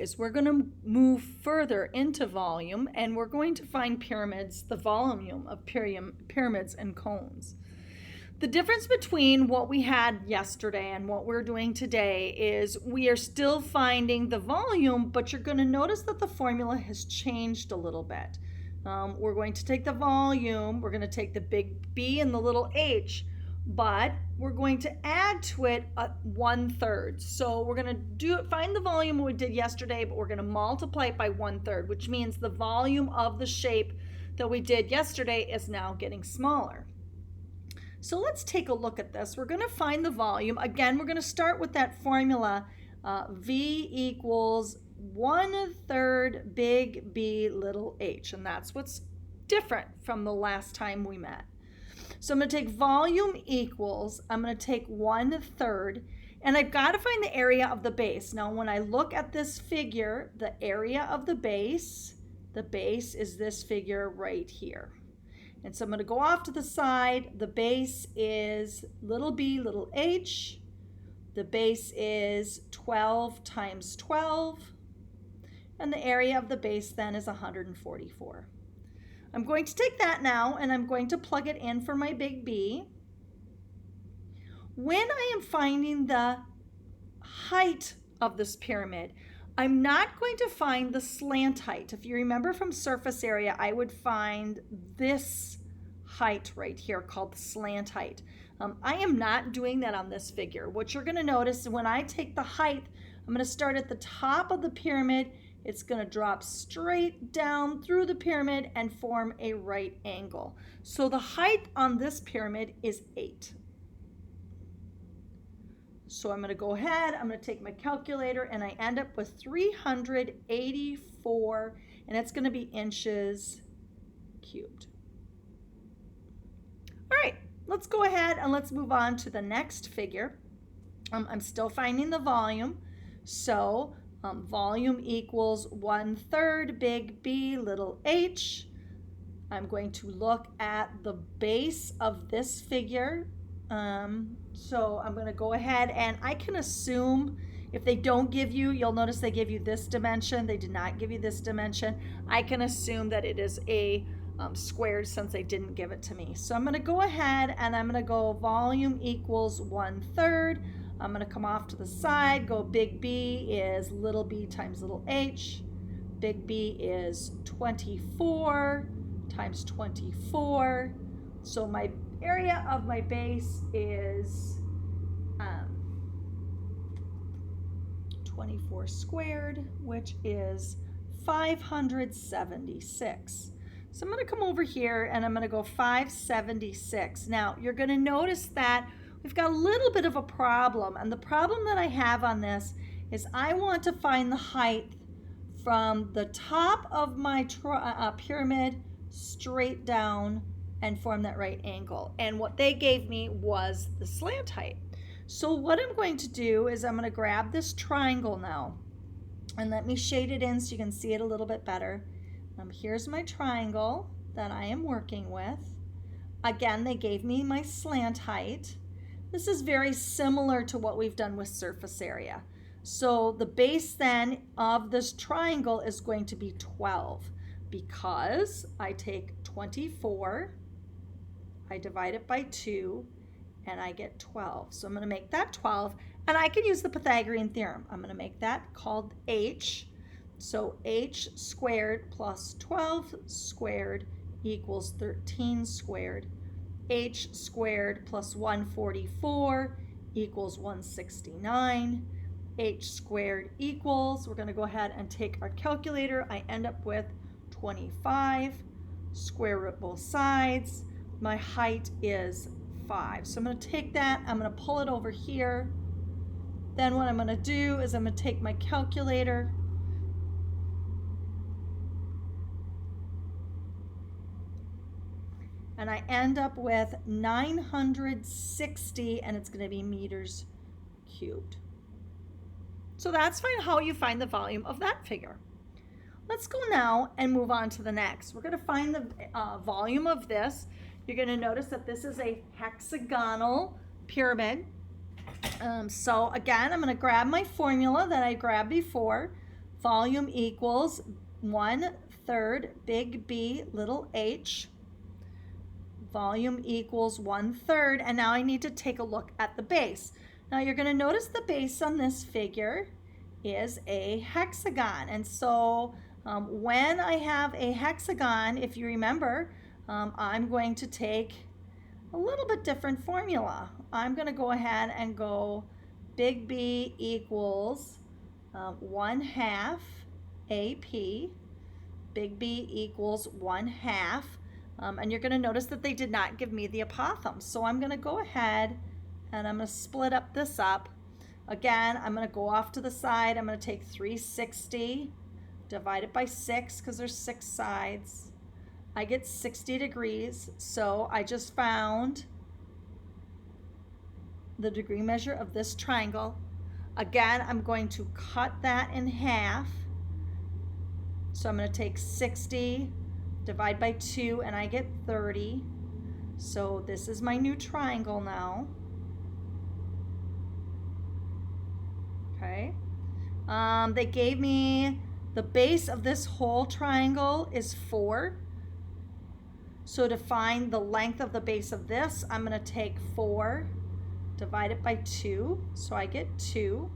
is we're going to move further into volume, and we're going to find pyramids, the volume of pyramids and cones. The difference between what we had yesterday and what we're doing today is we are still finding the volume, but you're going to notice that the formula has changed a little bit. We're going to take the volume, we're going to take the big B and the little h, but we're going to add to it 1/3. So we're going to find the volume we did yesterday, but we're going to multiply it by 1/3, which means the volume of the shape that we did yesterday is now getting smaller. So let's take a look at this. We're going to find the volume. Again, we're going to start with that formula, V equals 1/3 big B little h, and that's what's different from the last time we met. So I'm going to take volume equals, I'm going to take 1/3, and I've got to find the area of the base. Now, when I look at this figure, the area of the base is this figure right here. And so I'm going to go off to the side. The base is little b, little h. The base is 12 times 12. And the area of the base then is 144. I'm going to take that now and I'm going to plug it in for my big B. When I am finding the height of this pyramid, I'm not going to find the slant height. If you remember from surface area, I would find this height right here called the slant height. I am not doing that on this figure. What you're going to notice when I take the height, I'm going to start at the top of the pyramid. It's going to drop straight down through the pyramid and form a right angle. So the height on this pyramid is 8. So I'm going to go ahead, I'm going to take my calculator, and I end up with 384, and it's going to be inches cubed. All right, let's go ahead and let's move on to the next figure. I'm still finding the volume. So volume equals 1/3 big B little h. I'm going to look at the base of this figure. So I'm going to go ahead and I can assume if they don't give you, you'll notice they give you this dimension. They did not give you this dimension. I can assume that it is a squared since they didn't give it to me. So I'm going to go ahead and I'm going to go volume equals 1/3. I'm going to come off to the side, go big B is little b times little h. Big B is 24 times 24. So my area of my base is 24 squared, which is 576. So I'm going to come over here and I'm going to go 576. Now you're going to notice that we've got a little bit of a problem, and the problem that I have on this is I want to find the height from the top of my pyramid straight down and form that right angle. And what they gave me was the slant height. So what I'm going to do is I'm going to grab this triangle now, and let me shade it in so you can see it a little bit better. Here's my triangle that I am working with. Again, they gave me my slant height. This is very similar to what we've done with surface area. So the base then of this triangle is going to be 12 because I take 24, I divide it by 2, and I get 12. So I'm going to make that 12, and I can use the Pythagorean theorem. I'm going to make that called h. So h squared plus 12 squared equals 13 squared. H squared plus 144 equals 169. H squared equals, we're going to go ahead and take our calculator. I end up with 25. Square root both sides. My height is 5. So I'm going to take that, I'm going to pull it over here. Then what I'm going to do is I'm going to take my calculator, and I end up with 960, and it's going to be meters cubed. So that's how you find the volume of that figure. Let's go now and move on to the next. We're going to find the volume of this. You're going to notice that this is a hexagonal pyramid. So again, I'm going to grab my formula that I grabbed before. volume equals 1/3 big B little h. Volume equals 1/3, and now I need to take a look at the base. Now you're going to notice the base on this figure is a hexagon, and so when I have a hexagon, if you remember, I'm going to take a little bit different formula. I'm going to go ahead and go big B equals 1/2 AP. Big B equals 1/2. And you're going to notice that they did not give me the apothem. So I'm going to go ahead and I'm going to split up this up. Again, I'm going to go off to the side. I'm going to take 360, divide it by 6 because there's 6 sides. I get 60 degrees. So I just found the degree measure of this triangle. Again, I'm going to cut that in half. So I'm going to take 60, divide by 2, and I get 30. So this is my new triangle now. Okay. They gave me the base of this whole triangle is 4. So to find the length of the base of this, I'm going to take 4, divide it by 2, so I get 2,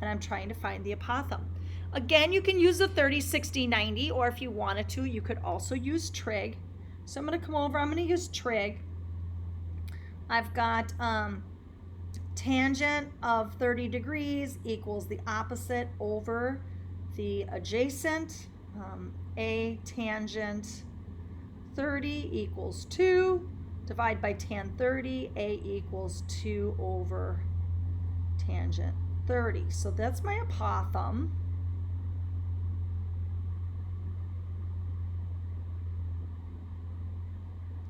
and I'm trying to find the apothem. Again, you can use the 30, 60, 90, or if you wanted to, you could also use trig. So I'm going to come over, I'm going to use trig. I've got tangent of 30 degrees equals the opposite over the adjacent. A tangent 30 equals 2. Divide by tan 30, A equals 2 over tangent 30. So that's my apothem.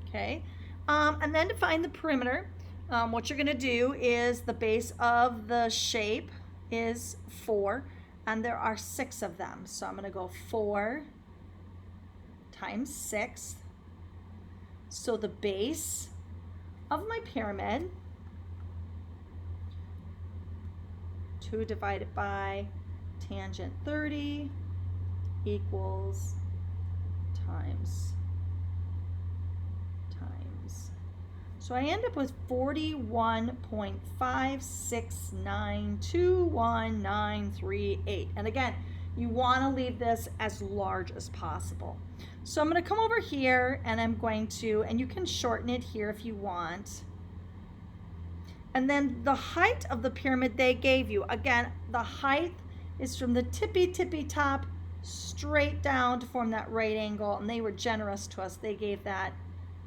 Okay, and then to find the perimeter, what you're going to do is the base of the shape is 4, and there are 6 of them. So I'm going to go 4 times 6. So the base of my pyramid, 2 divided by tangent 30 equals times. So I end up with 41.569219938. And again, you want to leave this as large as possible. So I'm going to come over here and I'm going to, and you can shorten it here if you want. And then the height of the pyramid they gave you, again, the height is from the tippy top straight down to form that right angle, and they were generous to us. They gave that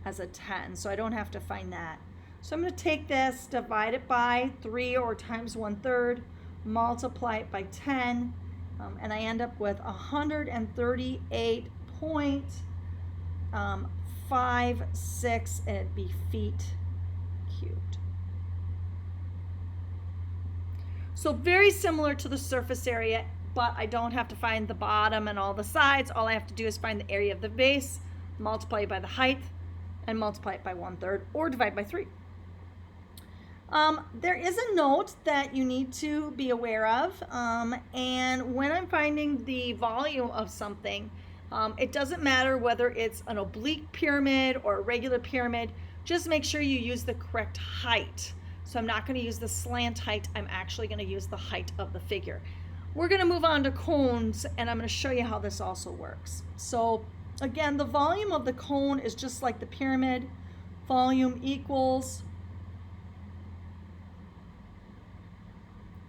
as a 10, so I don't have to find that. So I'm going to take this, divide it by 3 or times 1/3, multiply it by 10, and I end up with 138.56, and it'd be feet cubed. So very similar to the surface area, but I don't have to find the bottom and all the sides. All I have to do is find the area of the base, multiply it by the height, and multiply it by 1/3 or divide by 3. There is a note that you need to be aware of, and when I'm finding the volume of something, it doesn't matter whether it's an oblique pyramid or a regular pyramid, just make sure you use the correct height. So I'm not going to use the slant height, I'm actually going to use the height of the figure. We're going to move on to cones, and I'm going to show you how this also works. So again, the volume of the cone is just like the pyramid. Volume equals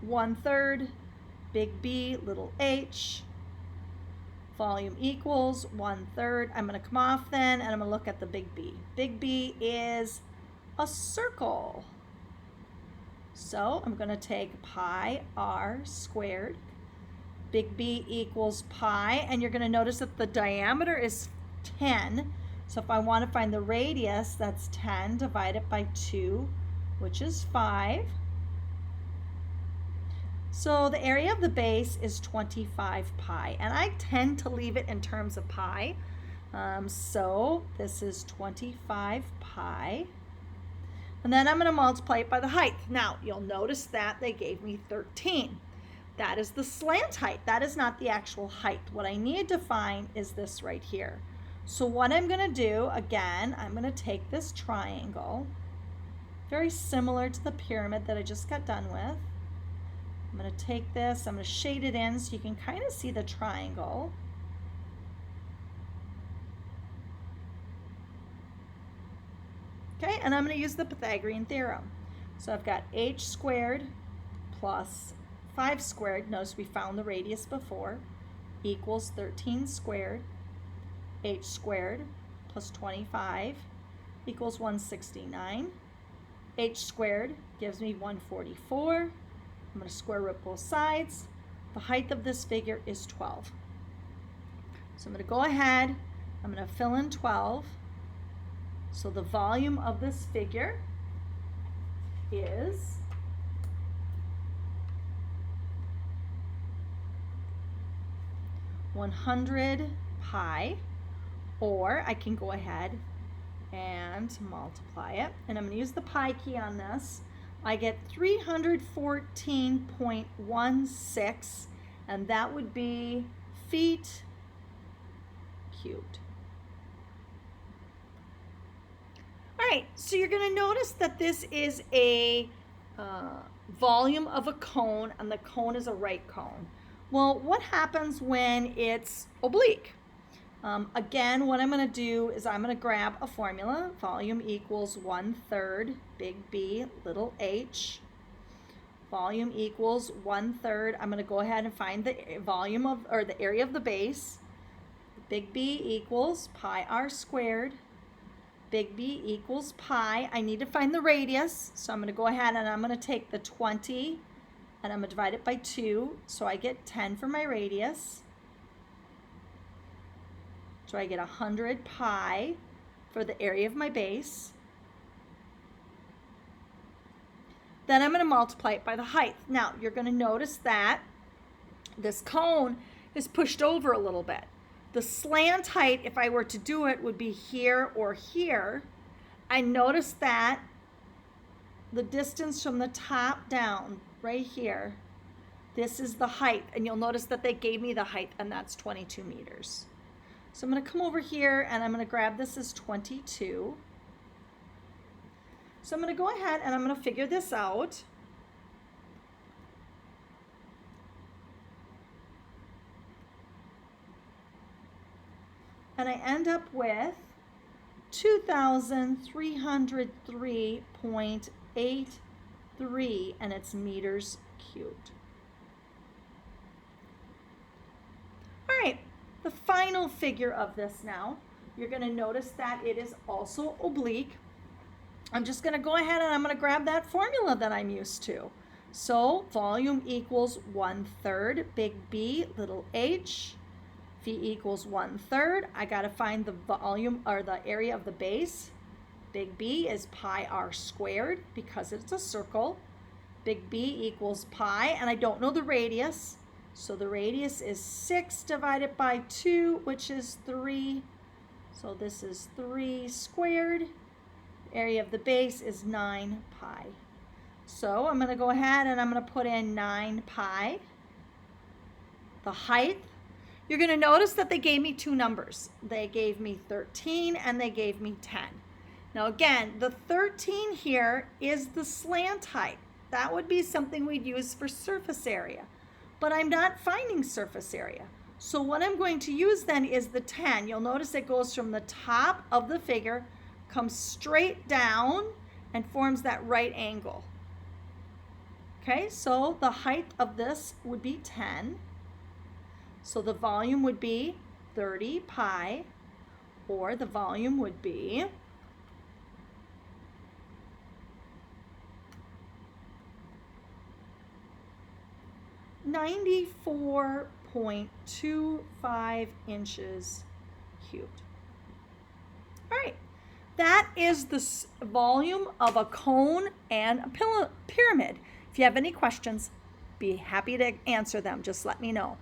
1/3 big B little h. Volume equals 1/3. I'm going to come off then, and I'm going to look at the big B. Big B is a circle. So I'm going to take pi r squared. Big B equals pi, and you're going to notice that the diameter is 10. So if I want to find the radius, that's 10 divided by 2, which is 5. So the area of the base is 25 pi, and I tend to leave it in terms of pi. So this is 25 pi. And then I'm going to multiply it by the height. Now, you'll notice that they gave me 13. That is the slant height. That is not the actual height. What I need to find is this right here. So what I'm going to do, again, I'm going to take this triangle, very similar to the pyramid that I just got done with. I'm going to take this, I'm going to shade it in so you can kind of see the triangle. Okay, and I'm going to use the Pythagorean theorem. So I've got h squared plus 5 squared, notice we found the radius before, equals 13 squared. H squared plus 25 equals 169. H squared gives me 144. I'm going to square root both sides. The height of this figure is 12. So I'm going to go ahead, I'm going to fill in 12. So the volume of this figure is 100 pi, or I can go ahead and multiply it. And I'm going to use the pi key on this. I get 314.16, and that would be feet cubed. All right, so you're going to notice that this is a volume of a cone, and the cone is a right cone. Well, what happens when it's oblique? Again, what I'm going to do is I'm going to grab a formula. Volume equals 1/3 big B little h. Volume equals 1/3. I'm going to go ahead and find the volume of, or the area of the base. Big B equals pi r squared. Big B equals pi. I need to find the radius, so I'm going to go ahead and I'm going to take the 20 and I'm going to divide it by 2, so I get 10 for my radius. So I get 100 pi for the area of my base. Then I'm going to multiply it by the height. Now, you're going to notice that this cone is pushed over a little bit. The slant height, if I were to do it, would be here or here. I notice that the distance from the top down, right here, this is the height. And you'll notice that they gave me the height, and that's 22 meters. So I'm going to come over here and I'm going to grab this as 22. So I'm going to go ahead and I'm going to figure this out. And I end up with 2,303.83, and it's meters cubed. All right. The final figure of this now, you're going to notice that it is also oblique. I'm just going to go ahead and I'm going to grab that formula that I'm used to. So volume equals 1/3 big B little h. V equals 1/3. I got to find the volume or the area of the base. Big B is pi r squared because it's a circle. Big B equals pi, and I don't know the radius. So the radius is 6 divided by 2, which is 3. So this is 3 squared. The area of the base is 9 pi. So I'm going to go ahead and I'm going to put in 9 pi. The height, you're going to notice that they gave me two numbers. They gave me 13 and they gave me 10. Now again, the 13 here is the slant height. That would be something we'd use for surface area. But I'm not finding surface area. So what I'm going to use then is the 10. You'll notice it goes from the top of the figure, comes straight down, and forms that right angle. Okay, so the height of this would be 10. So the volume would be 30 pi, or the volume would be 94.25 inches cubed. All right, that is the volume of a cone and a pyramid. If you have any questions, be happy to answer them. Just let me know.